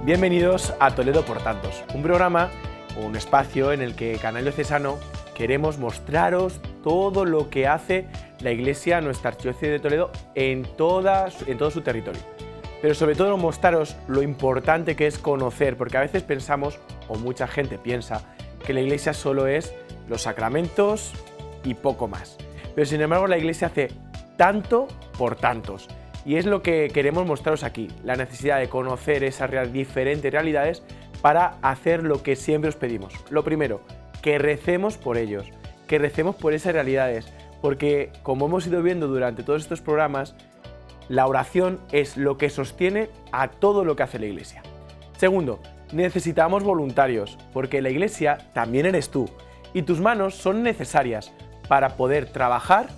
Bienvenidos a Toledo por Tantos, un programa o un espacio en el que Canal Diocesano queremos mostraros todo lo que hace la Iglesia, nuestra Archidiócesis de Toledo, en todo su territorio. Pero sobre todo mostraros lo importante que es conocer, porque a veces pensamos, o mucha gente piensa, que la Iglesia solo es los sacramentos y poco más. Pero sin embargo la Iglesia hace tanto por tantos. Y es lo que queremos mostraros aquí, la necesidad de conocer esas diferentes realidades para hacer lo que siempre os pedimos. Lo primero, que recemos por ellos, que recemos por esas realidades, porque como hemos ido viendo durante todos estos programas, la oración es lo que sostiene a todo lo que hace la Iglesia. Segundo, necesitamos voluntarios, porque la Iglesia también eres tú, y tus manos son necesarias para poder trabajar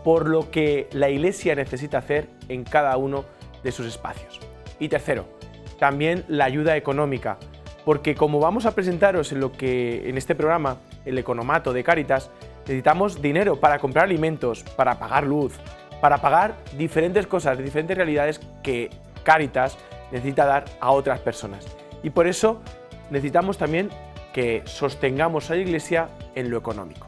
por lo que la Iglesia necesita hacer en cada uno de sus espacios. Y tercero, también la ayuda económica, porque como vamos a presentaros en este programa, el economato de Cáritas, necesitamos dinero para comprar alimentos, para pagar luz, para pagar diferentes cosas, diferentes realidades que Cáritas necesita dar a otras personas. Y por eso necesitamos también que sostengamos a la Iglesia en lo económico.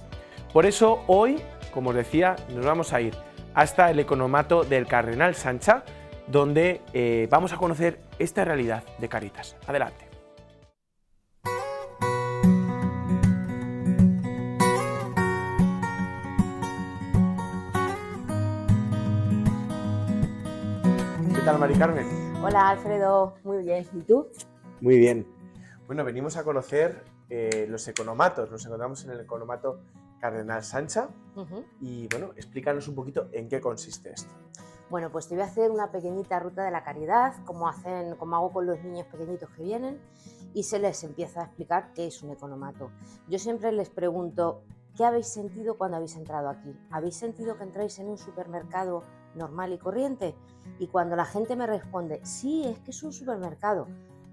Por eso hoy, como os decía, nos vamos a ir hasta el economato del Cardenal Sancha, donde vamos a conocer esta realidad de Cáritas. Adelante. ¿Qué tal, Mari Carmen? Hola, Alfredo. Muy bien. ¿Y tú? Muy bien. Bueno, venimos a conocer los economatos. Nos encontramos en el economato Cardenal Sancha y bueno, explícanos un poquito en qué consiste esto. Bueno, pues te voy a hacer una pequeñita ruta de la caridad, como hago con los niños pequeñitos que vienen, y se les empieza a explicar qué es un economato. Yo siempre les pregunto, ¿qué habéis sentido cuando habéis entrado aquí? ¿Habéis sentido que entráis en un supermercado normal y corriente? Y cuando la gente me responde, sí, es que es un supermercado,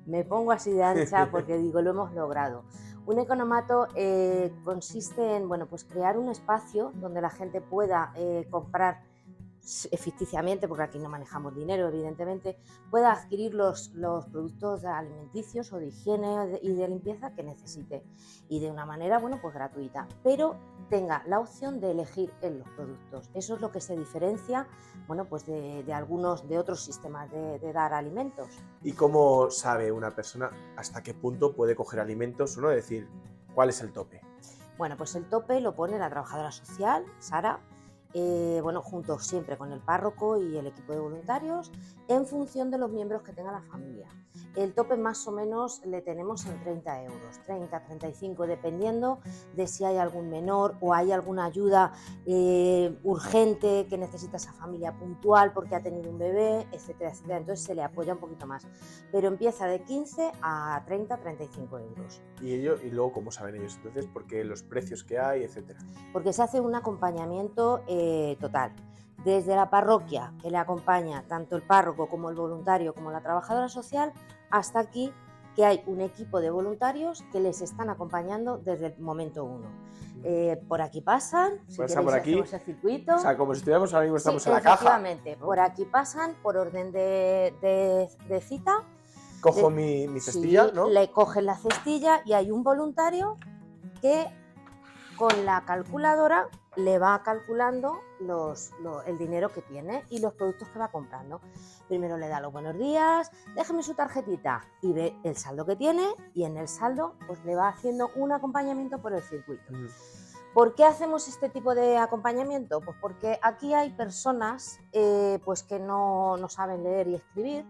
me pongo así de ancha porque digo, lo hemos logrado. Un economato consiste en pues crear un espacio donde la gente pueda comprar ficticiamente, porque aquí no manejamos dinero, evidentemente, pueda adquirir los productos alimenticios o de higiene y de limpieza que necesite y de una manera pues gratuita, pero tenga la opción de elegir en los productos. Eso es lo que se diferencia pues de algunos de otros sistemas de dar alimentos. ¿Y cómo sabe una persona hasta qué punto puede coger alimentos o no? Es decir, ¿cuál es el tope? Bueno, pues el tope lo pone la trabajadora social, Sara, junto siempre con el párroco y el equipo de voluntarios, en función de los miembros que tenga la familia. El tope más o menos le tenemos en 30 euros, 30, 35, dependiendo de si hay algún menor o hay alguna ayuda urgente que necesita esa familia puntual porque ha tenido un bebé, etcétera, etcétera. Entonces se le apoya un poquito más, pero empieza de 15 a 30, 35 euros. ¿Y luego cómo saben ellos entonces? Porque los precios que hay, etcétera. Porque se hace un acompañamiento total. Desde la parroquia, que le acompaña tanto el párroco como el voluntario como la trabajadora social, hasta aquí, que hay un equipo de voluntarios que les están acompañando desde el momento uno. Por aquí pasan, si queréis por aquí, hacemos el circuito. O sea, como si estuviéramos ahora mismo, estamos en la caja. Efectivamente, ¿no? Por aquí pasan por orden de cita. Cojo mi cestilla, ¿no? Le cogen la cestilla y hay un voluntario que con la calculadora le va calculando el dinero que tiene y los productos que va comprando. Primero le da los buenos días, déjeme su tarjetita y ve el saldo que tiene y en el saldo pues le va haciendo un acompañamiento por el circuito. ¿Por qué hacemos este tipo de acompañamiento? Pues porque aquí hay personas pues que no saben leer y escribir,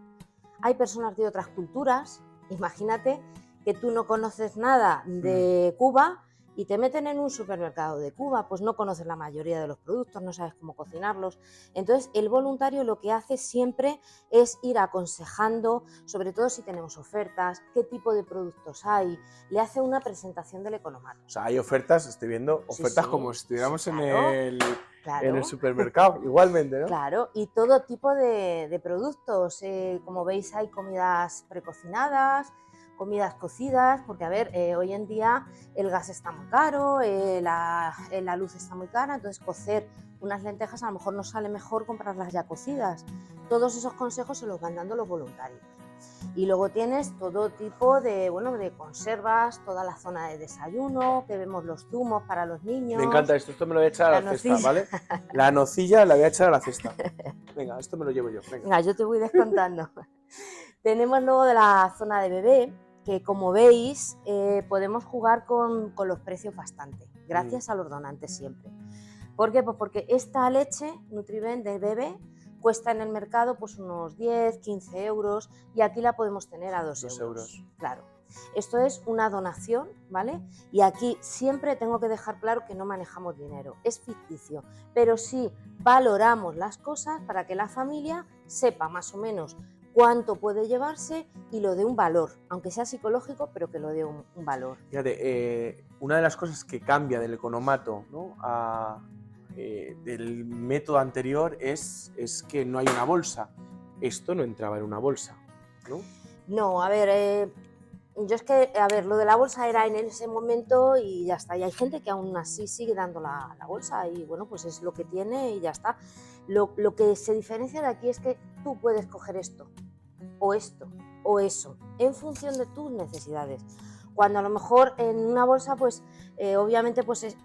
hay personas de otras culturas. Imagínate que tú no conoces nada de Cuba y te meten en un supermercado de Cuba, pues no conoces la mayoría de los productos, no sabes cómo cocinarlos. Entonces el voluntario lo que hace siempre es ir aconsejando, sobre todo si tenemos ofertas, qué tipo de productos hay, le hace una presentación del economato. O sea, hay ofertas, estoy viendo ofertas sí, como si estuviéramos claro, en el supermercado, igualmente, ¿no? Claro, y todo tipo de productos, como veis hay comidas precocinadas, comidas cocidas, porque a ver, hoy en día el gas está muy caro, la luz está muy cara, entonces cocer unas lentejas a lo mejor nos sale mejor comprarlas ya cocidas. Todos esos consejos se los van dando los voluntarios. Y luego tienes todo tipo de, bueno, de conservas, toda la zona de desayuno, que vemos los zumos para los niños. Me encanta esto me lo voy a echar a la cesta, nocilla. ¿vale? La nocilla la voy a echar a la cesta. Venga, esto me lo llevo yo. Venga, yo te voy descontando. Tenemos luego de la zona de bebé, que como veis podemos jugar con los precios bastante, gracias a los donantes siempre. ¿Por qué? Pues porque esta leche Nutrivent de bebé cuesta en el mercado pues unos 10, 15 euros y aquí la podemos tener a 2 euros. Claro, esto es una donación, ¿vale? Y aquí siempre tengo que dejar claro que no manejamos dinero, es ficticio, pero sí valoramos las cosas para que la familia sepa más o menos cuánto puede llevarse y lo dé un valor, aunque sea psicológico, pero que lo dé un valor. Fíjate, una de las cosas que cambia del economato, ¿no?, del método anterior es que no hay una bolsa. Esto no entraba en una bolsa, ¿no? No, a ver, yo es que, a ver, lo de la bolsa era en ese momento y ya está. Y hay gente que aún así sigue dando la bolsa y bueno, pues es lo que tiene y ya está. Lo que se diferencia de aquí es que tú puedes coger esto o eso, en función de tus necesidades. Cuando a lo mejor en una bolsa, pues obviamente pues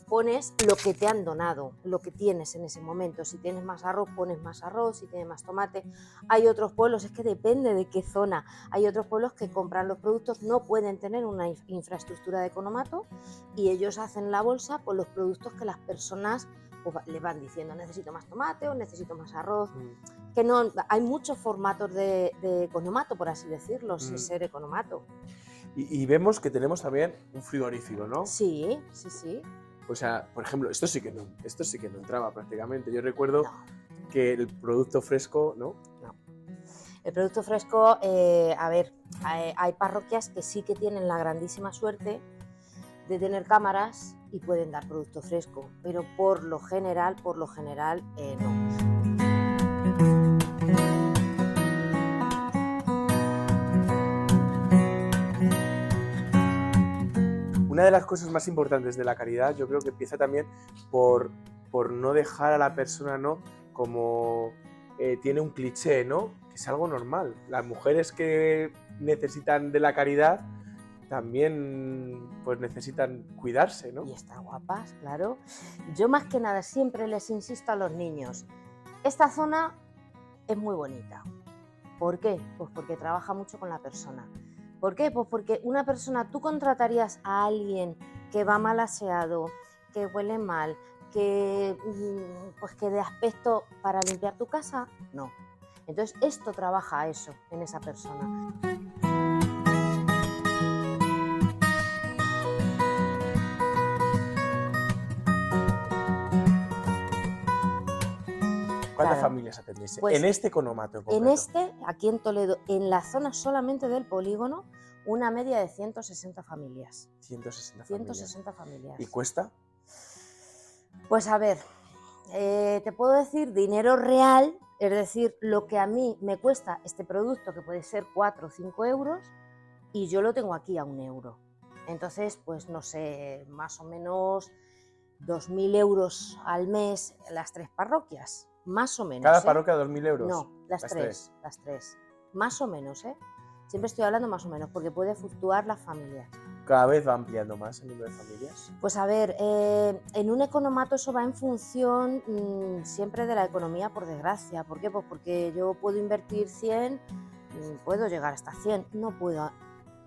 pones lo que te han donado, lo que tienes en ese momento. Si tienes más arroz, pones más arroz, si tienes más tomate. Hay otros pueblos, es que depende de qué zona. Hay otros pueblos que compran los productos, no pueden tener una infraestructura de economato y ellos hacen la bolsa por los productos que las personas pues, le van diciendo, necesito más tomate o necesito más arroz. Que no, hay muchos formatos de economato, por así decirlo, sin ser economato. Y vemos que tenemos también un frigorífico, ¿no? Sí, sí, sí. O sea, por ejemplo, esto sí que no entraba prácticamente. Yo recuerdo que el producto fresco, ¿no? No. El producto fresco, a ver, hay parroquias que sí que tienen la grandísima suerte de tener cámaras y pueden dar producto fresco, pero por lo general, no. Una de las cosas más importantes de la caridad, yo creo que empieza también por no dejar a la persona, ¿no?, como tiene un cliché, ¿no?, que es algo normal. Las mujeres que necesitan de la caridad también pues necesitan cuidarse, ¿no? Y estar guapas, claro. Yo más que nada siempre les insisto a los niños, esta zona es muy bonita. ¿Por qué? Pues porque trabaja mucho con la persona. ¿Por qué? Pues porque una persona, tú contratarías a alguien que va mal aseado, que huele mal, que de aspecto para limpiar tu casa, no. Entonces esto trabaja a eso, en esa persona. ¿Cuántas familias atendéis pues, en este economato? En este, aquí en Toledo, en la zona solamente del polígono, una media de 160 familias. 160 familias. ¿Y cuesta? Pues a ver, te puedo decir dinero real, es decir, lo que a mí me cuesta este producto, que puede ser 4 o 5 euros, y yo lo tengo aquí a 1 euro. Entonces, pues no sé, más o menos 2.000 euros al mes las 3 parroquias. Más o menos. ¿Cada parroquia 2.000 euros? No, las tres. Más o menos, ¿eh? Siempre estoy hablando más o menos, porque puede fluctuar las familias. ¿Cada vez va ampliando más el número de familias? Pues a ver, en un economato eso va en función siempre de la economía, por desgracia. ¿Por qué? Pues porque yo puedo invertir 100, puedo llegar hasta 100, no puedo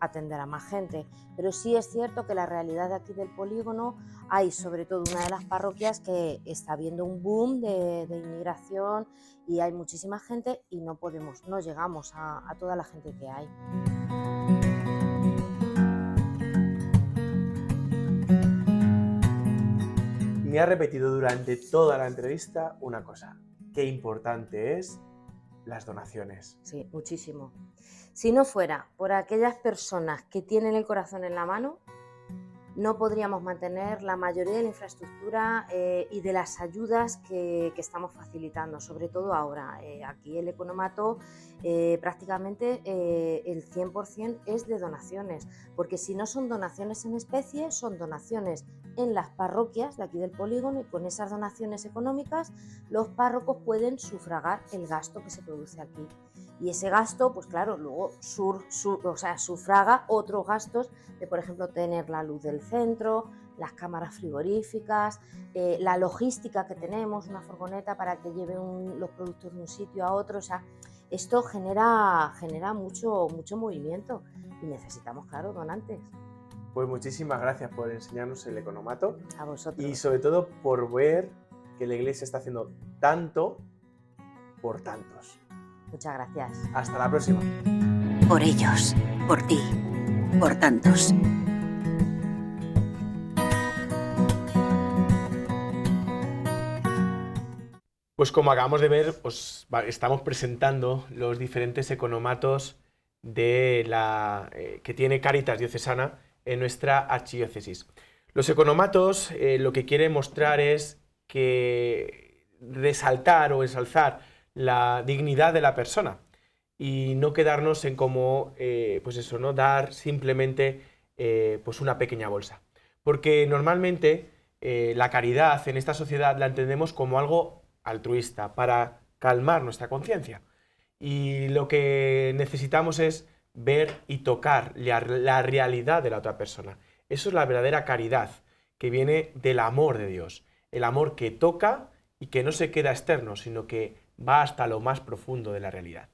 atender a más gente, pero sí es cierto que la realidad de aquí del polígono hay sobre todo una de las parroquias que está habiendo un boom de inmigración y hay muchísima gente y no llegamos a toda la gente que hay. Me ha repetido durante toda la entrevista una cosa, qué importante es las donaciones. Sí, muchísimo. Si no fuera por aquellas personas que tienen el corazón en la mano, no podríamos mantener la mayoría de la infraestructura y de las ayudas que estamos facilitando, sobre todo ahora. Aquí el economato prácticamente el 100% es de donaciones, porque si no son donaciones en especie, son donaciones en las parroquias de aquí del polígono, y con esas donaciones económicas los párrocos pueden sufragar el gasto que se produce aquí. Y ese gasto, pues claro, luego sufraga otros gastos de, por ejemplo, tener la luz del centro, las cámaras frigoríficas, la logística que tenemos, una furgoneta para que lleve los productos de un sitio a otro. O sea, esto genera mucho movimiento y necesitamos, claro, donantes. Pues muchísimas gracias por enseñarnos el economato. A vosotros. Y sobre todo por ver que la Iglesia está haciendo tanto por tantos. Muchas gracias. Hasta la próxima. Por ellos, por ti, por tantos. Pues como acabamos de ver, os estamos presentando los diferentes economatos que tiene Cáritas Diocesana en nuestra archidiócesis. Los economatos lo que quieren mostrar es que resaltar o ensalzar la dignidad de la persona y no quedarnos en cómo, pues eso, ¿no? Dar simplemente pues una pequeña bolsa. Porque normalmente la caridad en esta sociedad la entendemos como algo altruista, para calmar nuestra conciencia. Y lo que necesitamos es ver y tocar la realidad de la otra persona. Eso es la verdadera caridad, que viene del amor de Dios. El amor que toca y que no se queda externo, sino que va hasta lo más profundo de la realidad.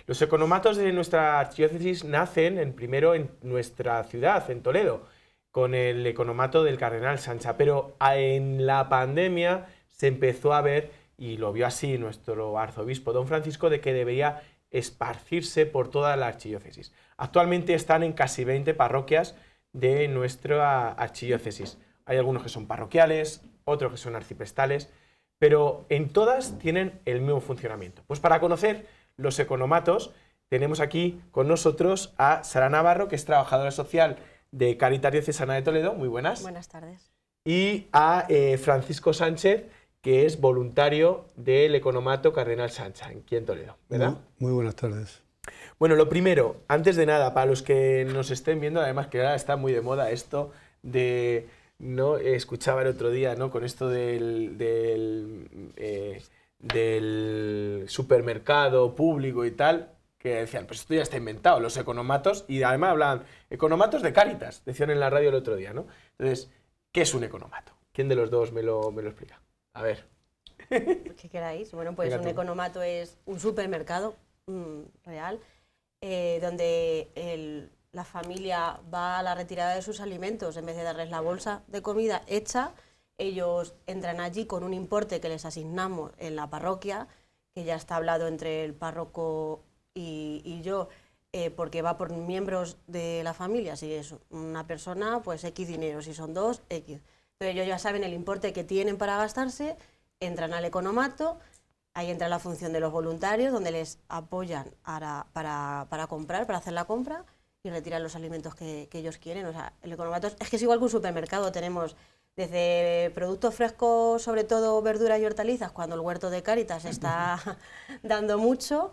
Los economatos de nuestra archidiócesis nacen primero en nuestra ciudad, en Toledo, con el economato del Cardenal Sancha, pero en la pandemia se empezó a ver, y lo vio así nuestro arzobispo don Francisco, de que debería esparcirse por toda la archidiócesis. Actualmente están en casi 20 parroquias de nuestra archidiócesis. Hay algunos que son parroquiales, otros que son arciprestales, pero en todas tienen el mismo funcionamiento. Pues para conocer los economatos tenemos aquí con nosotros a Sara Navarro, que es trabajadora social de Cáritas Diocesana de Toledo. Muy buenas. Buenas tardes. Y a Francisco Sánchez, que es voluntario del economato Cardenal Sancha, aquí en Toledo, ¿verdad? Muy buenas tardes. Bueno, lo primero, antes de nada, para los que nos estén viendo, además que ahora está muy de moda esto de, ¿no? Escuchaba el otro día, ¿no? Con esto del supermercado público y tal, que decían, pues esto ya está inventado, los economatos, y además hablaban, economatos de Cáritas, decían en la radio el otro día, ¿no? Entonces, ¿qué es un economato? ¿Quién de los dos me lo explica? A ver. ¿Qué queráis? Bueno, pues un economato es un supermercado real, donde la familia va a la retirada de sus alimentos. En vez de darles la bolsa de comida hecha, ellos entran allí con un importe que les asignamos en la parroquia, que ya está hablado entre el párroco y yo, porque va por miembros de la familia. Si es una persona, pues X dinero, si son dos, X. Entonces ellos ya saben el importe que tienen para gastarse, entran al economato, ahí entra la función de los voluntarios, donde les apoyan para comprar, para hacer la compra y retiran los alimentos que ellos quieren. O sea, el economato es que es igual que un supermercado. Tenemos desde productos frescos, sobre todo verduras y hortalizas, cuando el huerto de Cáritas está dando mucho,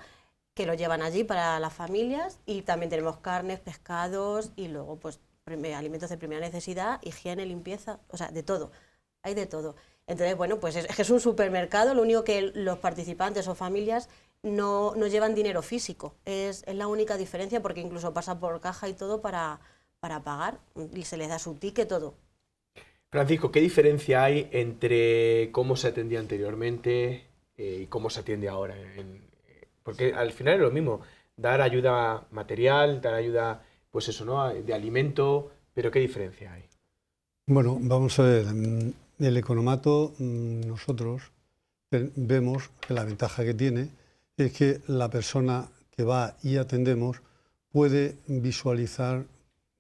que lo llevan allí para las familias, y también tenemos carnes, pescados y luego pues alimentos de primera necesidad, higiene, limpieza, o sea, de todo, hay de todo. Entonces, bueno, pues es que es un supermercado, lo único que los participantes o familias no llevan dinero físico, es la única diferencia, porque incluso pasa por caja y todo para pagar, y se les da su ticket, todo. Francisco, ¿qué diferencia hay entre cómo se atendía anteriormente y cómo se atiende ahora? Porque al final es lo mismo, dar ayuda material, dar ayuda, pues eso, ¿no?, de alimento, pero ¿qué diferencia hay? Bueno, vamos a ver, el economato nosotros vemos que la ventaja que tiene es que la persona que va y atendemos puede visualizar,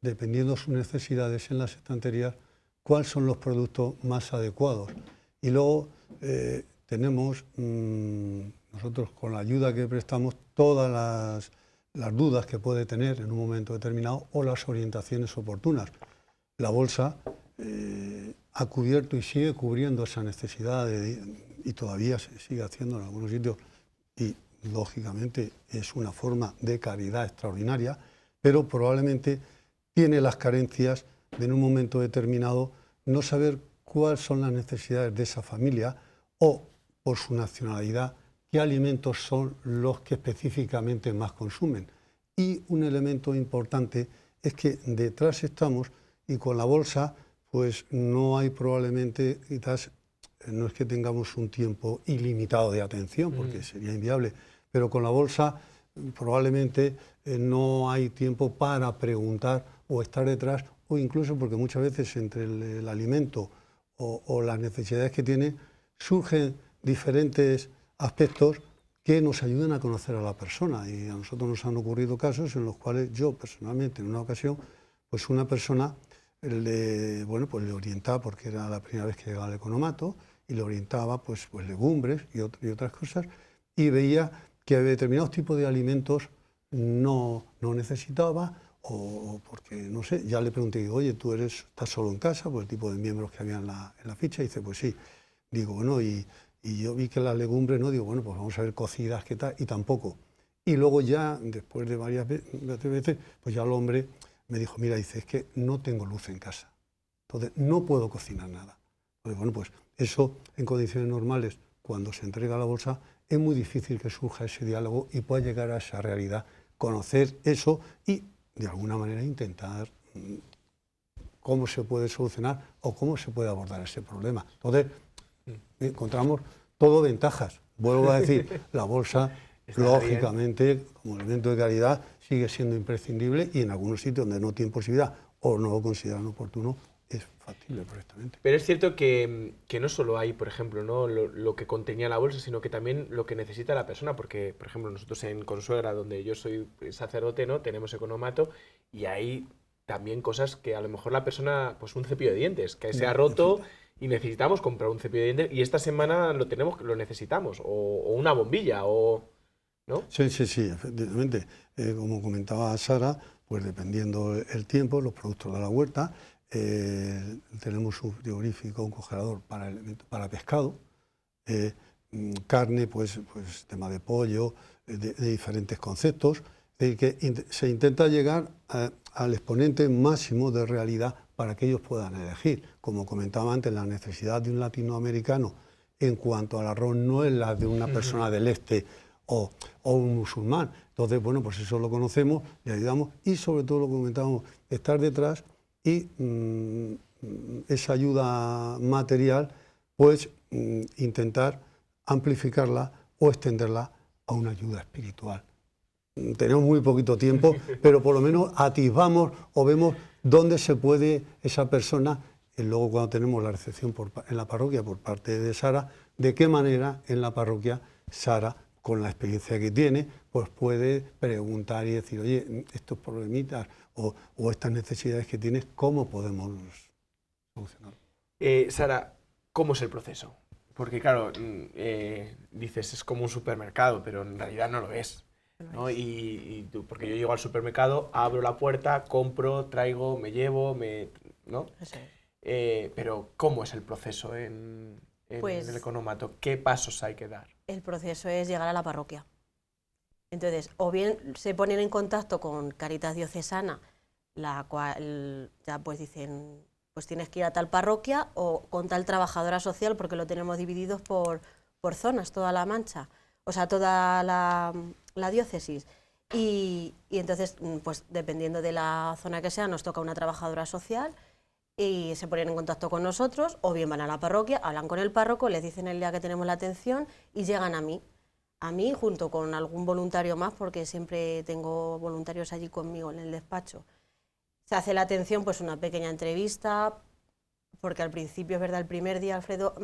dependiendo de sus necesidades en las estanterías, cuáles son los productos más adecuados. Y luego tenemos, nosotros con la ayuda que prestamos, todas las dudas que puede tener en un momento determinado o las orientaciones oportunas. La bolsa ha cubierto y sigue cubriendo esa necesidad y todavía se sigue haciendo en algunos sitios, y lógicamente es una forma de caridad extraordinaria, pero probablemente tiene las carencias de en un momento determinado no saber cuáles son las necesidades de esa familia o, por su nacionalidad, qué alimentos son los que específicamente más consumen. Y un elemento importante es que detrás estamos y con la bolsa pues no hay probablemente, quizás no es que tengamos un tiempo ilimitado de atención, porque sería inviable, pero con la bolsa probablemente no hay tiempo para preguntar o estar detrás, o incluso porque muchas veces entre el alimento o las necesidades que tiene surgen diferentes aspectos que nos ayudan a conocer a la persona. Y a nosotros nos han ocurrido casos en los cuales yo personalmente en una ocasión, pues una persona le orientaba, porque era la primera vez que llegaba al economato, y le orientaba pues legumbres y otras cosas, y veía que determinados tipos de alimentos no necesitaba, o porque, no sé, ya le pregunté, oye, ¿tú estás solo en casa? Por el tipo de miembros que había en la ficha, y dice, pues sí. Digo, bueno, y yo vi que las legumbres, no, digo, bueno, pues vamos a ver cocidas, qué tal, y tampoco. Y luego ya, después de varias veces, pues ya el hombre me dijo, mira, dice, es que no tengo luz en casa, entonces no puedo cocinar nada. Entonces, bueno, pues eso en condiciones normales, cuando se entrega la bolsa, es muy difícil que surja ese diálogo y pueda llegar a esa realidad, conocer eso y de alguna manera intentar cómo se puede solucionar o cómo se puede abordar ese problema. Entonces, encontramos todo ventajas. Vuelvo a decir, la bolsa, lógicamente, como elemento de calidad, sigue siendo imprescindible y en algunos sitios donde no tienen posibilidad o no lo consideran oportuno, es factible perfectamente. Pero es cierto que no solo hay, por ejemplo, ¿no? lo que contenía la bolsa, sino que también lo que necesita la persona, porque, por ejemplo, nosotros en Consuegra, donde yo soy sacerdote, ¿no? Tenemos economato y hay también cosas que a lo mejor la persona, pues un cepillo de dientes, que se ha roto y necesitamos comprar un cepillo de dientes y esta semana lo necesitamos, o una bombilla, ¿no? Sí, efectivamente. Como comentaba Sara, pues dependiendo el tiempo, los productos de la huerta, tenemos un frigorífico, un congelador para pescado, carne, pues tema de pollo, de diferentes conceptos, que se intenta llegar al exponente máximo de realidad para que ellos puedan elegir. Como comentaba antes, la necesidad de un latinoamericano en cuanto al arroz no es la de una persona del este o un musulmán. Entonces, bueno, pues eso lo conocemos, le ayudamos y sobre todo lo que comentábamos, estar detrás y esa ayuda material, pues intentar amplificarla o extenderla a una ayuda espiritual. Tenemos muy poquito tiempo, pero por lo menos atisbamos o vemos dónde se puede esa persona, y luego cuando tenemos la recepción en la parroquia por parte de Sara, de qué manera en la parroquia Sara, con la experiencia que tiene, pues puede preguntar y decir, oye, estos problemitas o estas necesidades que tienes, ¿cómo podemos solucionarlo? Sara, ¿cómo es el proceso? Porque claro, dices, es como un supermercado, pero en realidad no lo es, ¿no? Porque yo llego al supermercado, abro la puerta, compro, traigo, me llevo, ¿no? Pero ¿cómo es el proceso en el economato? ¿Qué pasos hay que dar? El proceso es llegar a la parroquia. Entonces, o bien se ponen en contacto con Cáritas Diocesana, la cual ya pues dicen, pues tienes que ir a tal parroquia, o con tal trabajadora social, porque lo tenemos divididos por zonas, toda la Mancha, o sea, toda la diócesis. Y entonces, pues dependiendo de la zona que sea, nos toca una trabajadora social y se ponen en contacto con nosotros, o bien van a la parroquia, hablan con el párroco, les dicen el día que tenemos la atención y llegan a mí junto con algún voluntario más, porque siempre tengo voluntarios allí conmigo en el despacho. Se hace la atención, pues una pequeña entrevista, porque al principio, es verdad, el primer día, Alfredo,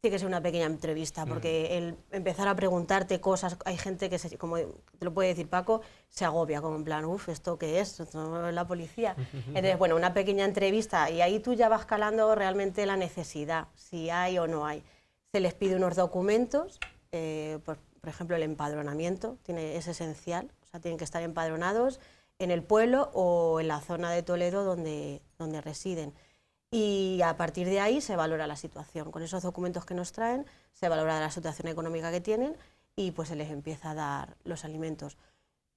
tiene que ser una pequeña entrevista, porque el empezar a preguntarte cosas, hay gente que, como te lo puede decir Paco, se agobia, como en plan, ¿esto qué es? ¿Esto es la policía? Entonces, bueno, una pequeña entrevista, y ahí tú ya vas calando realmente la necesidad, si hay o no hay. Se les pide unos documentos, por ejemplo, el empadronamiento es esencial, o sea, tienen que estar empadronados en el pueblo o en la zona de Toledo donde residen. Y a partir de ahí se valora la situación. Con esos documentos que nos traen, se valora la situación económica que tienen y pues se les empieza a dar los alimentos.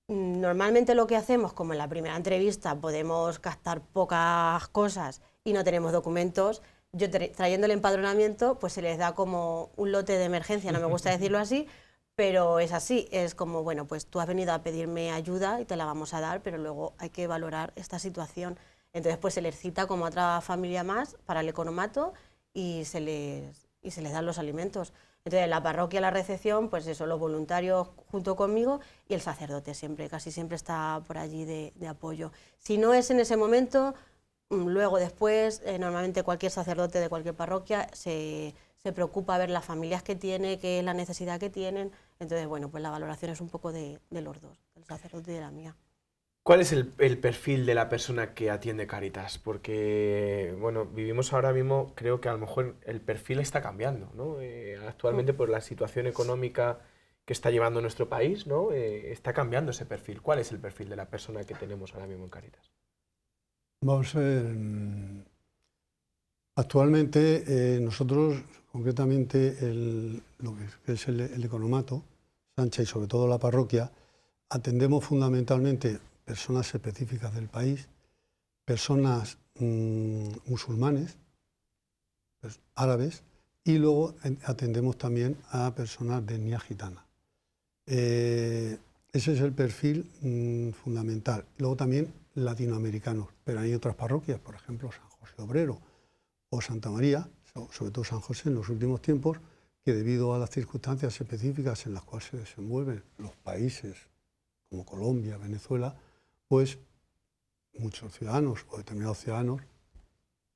Normalmente lo que hacemos, como en la primera entrevista, podemos captar pocas cosas y no tenemos documentos. Yo trayendo el empadronamiento, pues se les da como un lote de emergencia, no me gusta decirlo así, pero es así, es como, bueno, pues tú has venido a pedirme ayuda y te la vamos a dar, pero luego hay que valorar esta situación. Entonces pues se les cita como otra familia más para el economato y se les dan los alimentos. Entonces en la parroquia, la recepción, pues eso, los voluntarios junto conmigo y el sacerdote siempre, casi siempre está por allí de apoyo. Si no es en ese momento, luego después, normalmente cualquier sacerdote de cualquier parroquia se preocupa a ver las familias que tiene, qué es la necesidad que tienen. Entonces, bueno, pues la valoración es un poco de los dos, del sacerdote y de la mía. ¿Cuál es el perfil de la persona que atiende Cáritas? Porque, bueno, vivimos ahora mismo, creo que a lo mejor el perfil está cambiando, ¿no? Actualmente por la situación económica que está llevando nuestro país, ¿no? Está cambiando ese perfil. ¿Cuál es el perfil de la persona que tenemos ahora mismo en Cáritas? Vamos a ver, actualmente nosotros, concretamente lo que es el economato, Sancha y sobre todo la parroquia, atendemos fundamentalmente personas específicas del país, personas musulmanes, árabes, y luego atendemos también a personas de etnia gitana. Ese es el perfil fundamental. Luego también latinoamericanos, pero hay otras parroquias, por ejemplo San José Obrero o Santa María, sobre todo San José en los últimos tiempos, que debido a las circunstancias específicas en las cuales se desenvuelven los países como Colombia, Venezuela, pues muchos ciudadanos o determinados ciudadanos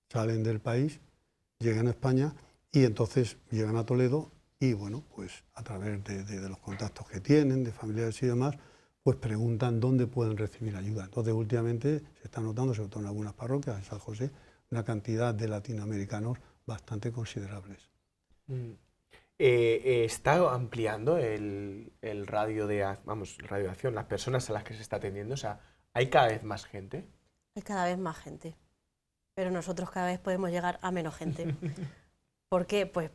salen del país, llegan a España y entonces llegan a Toledo y bueno, pues a través de los contactos que tienen, de familiares y demás, pues preguntan dónde pueden recibir ayuda. Entonces últimamente se está notando, sobre todo en algunas parroquias, en San José, una cantidad de latinoamericanos bastante considerables. ¿Está ampliando el radio de acción, las personas a las que se está atendiendo? O sea, ¿hay cada vez más gente? Hay cada vez más gente, pero nosotros cada vez podemos llegar a menos gente. ¿Por qué? Pues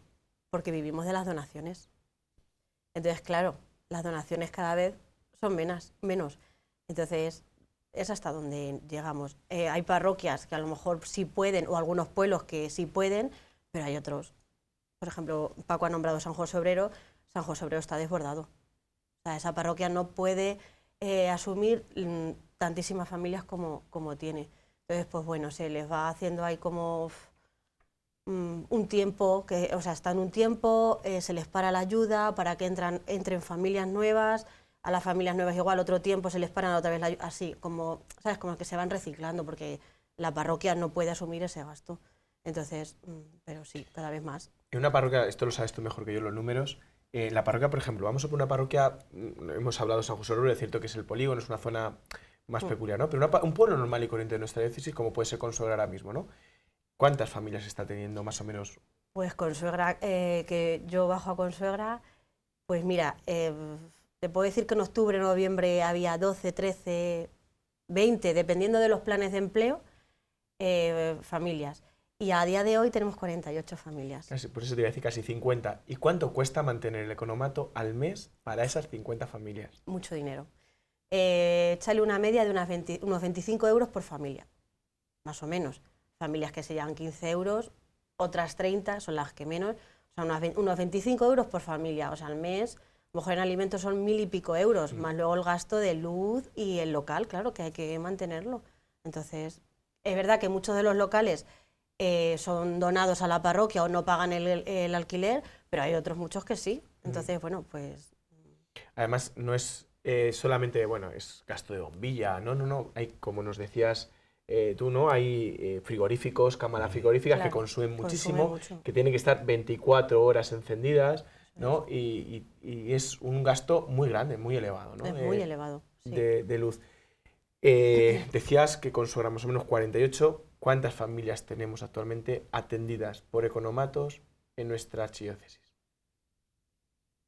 porque vivimos de las donaciones. Entonces, claro, las donaciones cada vez son menos. Entonces, es hasta donde llegamos. Hay parroquias que a lo mejor sí pueden, o algunos pueblos que sí pueden, pero hay otros. Por ejemplo, Paco ha nombrado San José Obrero está desbordado. O sea, esa parroquia no puede asumir tantísimas familias como tiene. Entonces, pues bueno, se les va haciendo ahí como un tiempo, están un tiempo, se les para la ayuda para que entren familias nuevas, a las familias nuevas igual otro tiempo se les para otra vez la ayuda, así, como, ¿sabes? Como que se van reciclando porque la parroquia no puede asumir ese gasto. Entonces, pero sí, cada vez más. En una parroquia, esto lo sabes tú mejor que yo, los números, la parroquia, por ejemplo, vamos a por una parroquia, hemos hablado de San José Obrero, es cierto que es el polígono, es una zona más peculiar, ¿no? Pero un pueblo normal y corriente de nuestra diócesis, como puede ser Consuegra ahora mismo, ¿no? ¿Cuántas familias está teniendo más o menos? Pues Consuegra, que yo bajo a Consuegra, pues mira, te puedo decir que en octubre, noviembre había 12, 13, 20, dependiendo de los planes de empleo, familias. Y a día de hoy tenemos 48 familias. Por eso te iba a decir casi 50. ¿Y cuánto cuesta mantener el economato al mes para esas 50 familias? Mucho dinero. Échale una media de unos 25 euros por familia, más o menos. Familias que se llevan 15 euros, otras 30 son las que menos, o sea, unos 25 euros por familia, o sea, al mes, a lo mejor en alimentos son 1000 y pico euros, más luego el gasto de luz y el local, claro, que hay que mantenerlo. Entonces, es verdad que muchos de los locales son donados a la parroquia o no pagan el alquiler, pero hay otros muchos que sí. Entonces, bueno, pues... Además, no es solamente, bueno, es gasto de bombilla, no, hay, como nos decías tú, ¿no? Hay frigoríficos, cámaras frigoríficas que consumen muchísimo, que tienen que estar 24 horas encendidas, ¿no? Y es un gasto muy grande, muy elevado, ¿no? Es muy elevado, sí. De luz. Decías que Consuegra más o menos 48. ¿Cuántas familias tenemos actualmente atendidas por economatos en nuestra archidiócesis?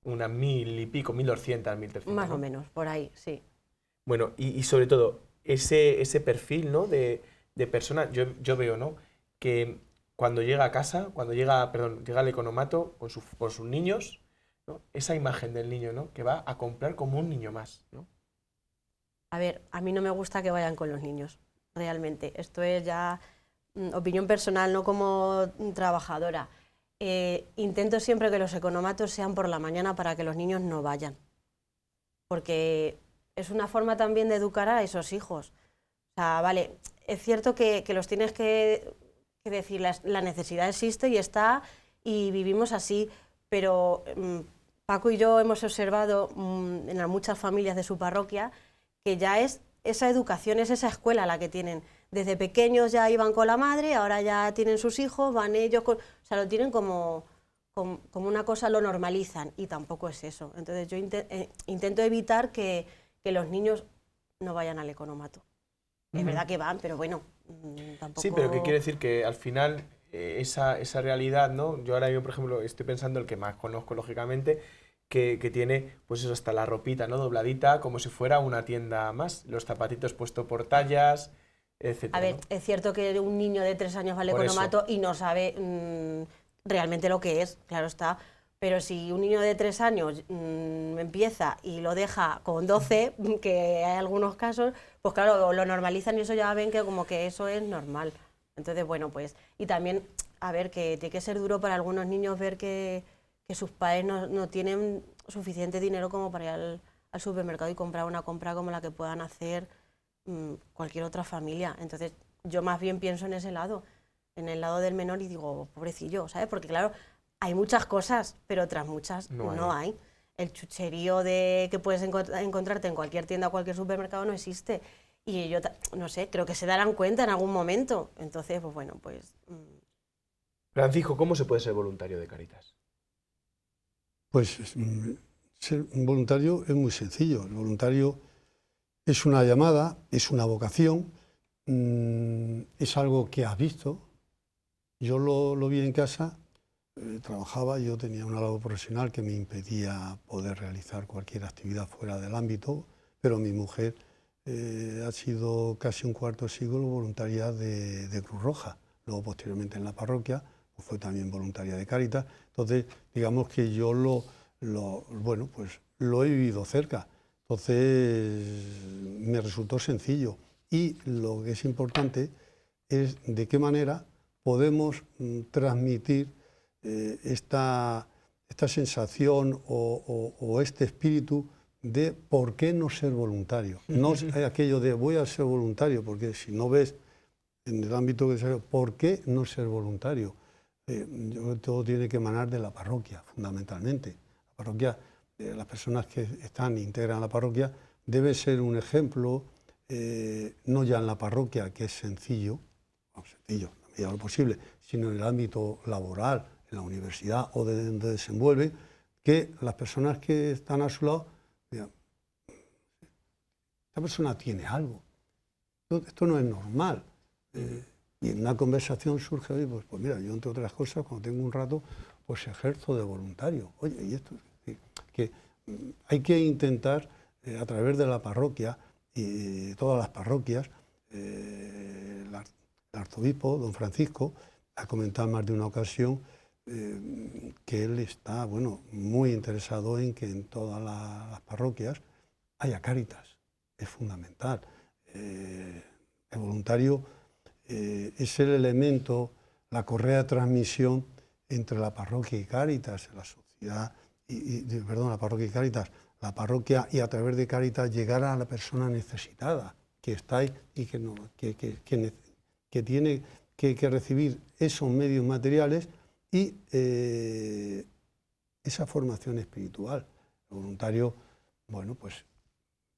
Unas 1000 y pico, 1200, 1300. Más ¿no? o menos, por ahí, sí. Bueno, y sobre todo, ese perfil, ¿no? de persona, yo veo, ¿no? Que cuando llega a casa, llega al economato con sus niños, ¿no? Esa imagen del niño, ¿no? Que va a comprar como un niño más, ¿no? A ver, a mí no me gusta que vayan con los niños, realmente. Esto es ya opinión personal, no como trabajadora, intento siempre que los economatos sean por la mañana para que los niños no vayan, porque es una forma también de educar a esos hijos. O sea, vale, es cierto que los tienes que decir, la necesidad existe y está, y vivimos así, pero Paco y yo hemos observado en muchas familias de su parroquia que ya es esa educación, es esa escuela la que tienen. Desde pequeños ya iban con la madre, ahora ya tienen sus hijos, van ellos, o sea, lo tienen como una cosa, lo normalizan, y tampoco es eso. Entonces yo intento evitar que los niños no vayan al economato. Es verdad que van, pero bueno, tampoco... Sí, pero ¿qué quiere decir? Que al final esa realidad, ¿no? Yo ahora mismo, por ejemplo, estoy pensando el que más conozco, lógicamente, que tiene, pues eso, hasta la ropita, ¿no? Dobladita, como si fuera una tienda más. Los zapatitos puestos por tallas, etcétera. A ver, ¿no? es cierto que un niño de 3 años va al Por economato eso. y no sabe realmente lo que es, claro está. Pero si un niño de 3 años empieza y lo deja con 12, que hay algunos casos, pues claro, lo normalizan y eso ya ven que como que eso es normal. Entonces, bueno, pues... Y también, a ver, que tiene que ser duro para algunos niños ver que sus padres no tienen suficiente dinero como para ir al supermercado y comprar una compra como la que puedan hacer cualquier otra familia. Entonces, yo más bien pienso en ese lado, en el lado del menor, y digo, pobrecillo, ¿sabes? Porque claro, hay muchas cosas, pero otras muchas no hay. El chucherío que puedes encontrarte en cualquier tienda o cualquier supermercado no existe. Y yo, no sé, creo que se darán cuenta en algún momento. Entonces, pues bueno, pues... Francisco, ¿cómo se puede ser voluntario de Cáritas? Pues ser un voluntario es muy sencillo. El voluntario es una llamada, es una vocación, es algo que has visto. Yo lo vi en casa, trabajaba, yo tenía una labor profesional que me impedía poder realizar cualquier actividad fuera del ámbito, pero mi mujer ha sido casi un cuarto de siglo voluntaria de Cruz Roja. Luego, posteriormente, en la parroquia, pues fue también voluntaria de Cáritas. Entonces, digamos que yo bueno, pues lo he vivido cerca. Entonces, me resultó sencillo. Y lo que es importante es de qué manera podemos transmitir esta sensación o este espíritu de por qué no ser voluntario. No hay aquello de voy a ser voluntario, porque si no ves en el ámbito que sea, ¿por qué no ser voluntario? Todo tiene que emanar de la parroquia, fundamentalmente. La parroquia, las personas que integran la parroquia, debe ser un ejemplo, no ya en la parroquia, que es sencillo, en la medida de lo posible, sino en el ámbito laboral, en la universidad o de donde desenvuelve, que las personas que están a su lado digan, esta persona tiene algo, esto no es normal. Y en una conversación surge, oye, pues mira, yo entre otras cosas, cuando tengo un rato, pues ejerzo de voluntario. Oye, y esto, que hay que intentar, a través de la parroquia y todas las parroquias, el arzobispo, don Francisco, ha comentado más de una ocasión que él está, bueno, muy interesado en que en todas las parroquias haya Cáritas. Es fundamental. El voluntario es el elemento, la correa de transmisión entre la parroquia y Cáritas, la sociedad, la parroquia y Cáritas, la parroquia, y a través de Cáritas llegar a la persona necesitada que está ahí y que tiene que recibir esos medios materiales y esa formación espiritual. El voluntario, bueno, pues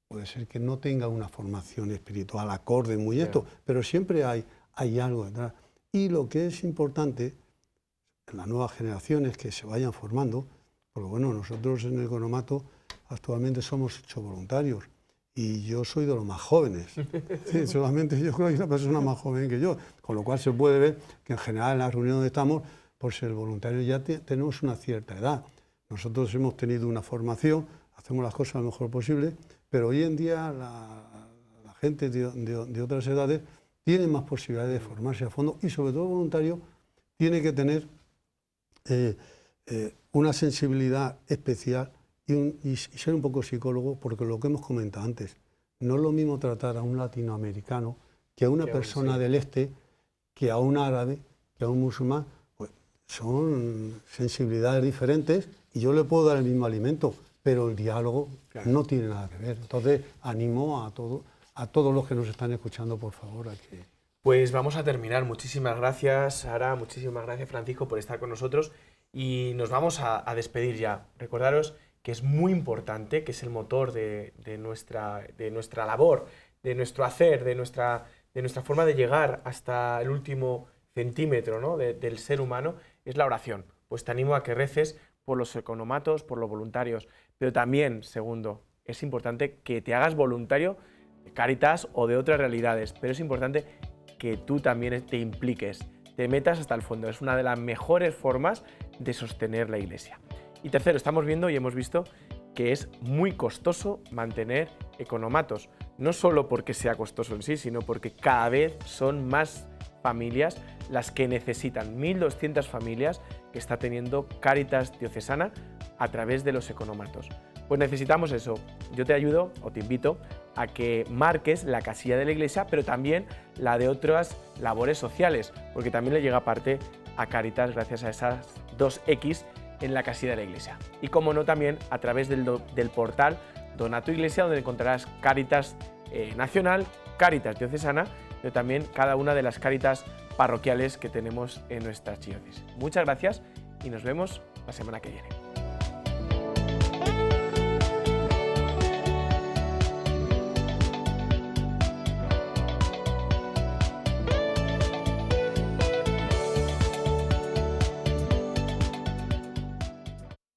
puede ser que no tenga una formación espiritual acorde muy esto, pero siempre hay algo detrás. Y lo que es importante en las nuevas generaciones que se vayan formando, porque bueno, nosotros en el economato actualmente somos 8 voluntarios y yo soy de los más jóvenes. Sí, solamente yo creo que hay una persona más joven que yo, con lo cual se puede ver que en general en la reunión donde estamos, pues el voluntario ya tenemos una cierta edad. Nosotros hemos tenido una formación, hacemos las cosas lo mejor posible, pero hoy en día la gente de otras edades tiene más posibilidades de formarse a fondo y sobre todo el voluntario tiene que tener una sensibilidad especial y ser un poco psicólogo, porque lo que hemos comentado antes, no es lo mismo tratar a un latinoamericano que a una persona del este que a un árabe, que a un musulmán, pues son sensibilidades diferentes y yo le puedo dar el mismo alimento, pero el diálogo no tiene nada que ver. Entonces animo a todos los que nos están escuchando, por favor, a que... Pues vamos a terminar. Muchísimas gracias, Sara, muchísimas gracias, Francisco, por estar con nosotros y nos vamos a despedir ya. Recordaros que es muy importante, que es el motor de nuestra labor, de nuestro hacer, de nuestra forma de llegar hasta el último centímetro, ¿no?, del ser humano, es la oración. Pues te animo a que reces por los economatos, por los voluntarios, pero también, segundo, es importante que te hagas voluntario de Cáritas o de otras realidades, pero es importante que tú también te impliques, te metas hasta el fondo. Es una de las mejores formas de sostener la Iglesia. Y tercero, estamos viendo y hemos visto que es muy costoso mantener economatos, no solo porque sea costoso en sí, sino porque cada vez son más familias las que necesitan, 1.200 familias que está teniendo Cáritas Diocesana a través de los economatos. Pues necesitamos eso. Yo te ayudo o te invito a que marques la casilla de la Iglesia, pero también la de otras labores sociales, porque también le llega parte a Cáritas gracias a esas 2X en la casilla de la Iglesia. Y como no, también a través del portal Dona tu Iglesia, donde encontrarás Cáritas Nacional, Cáritas Diocesana, pero también cada una de las Cáritas parroquiales que tenemos en nuestra archidiócesis. Muchas gracias y nos vemos la semana que viene.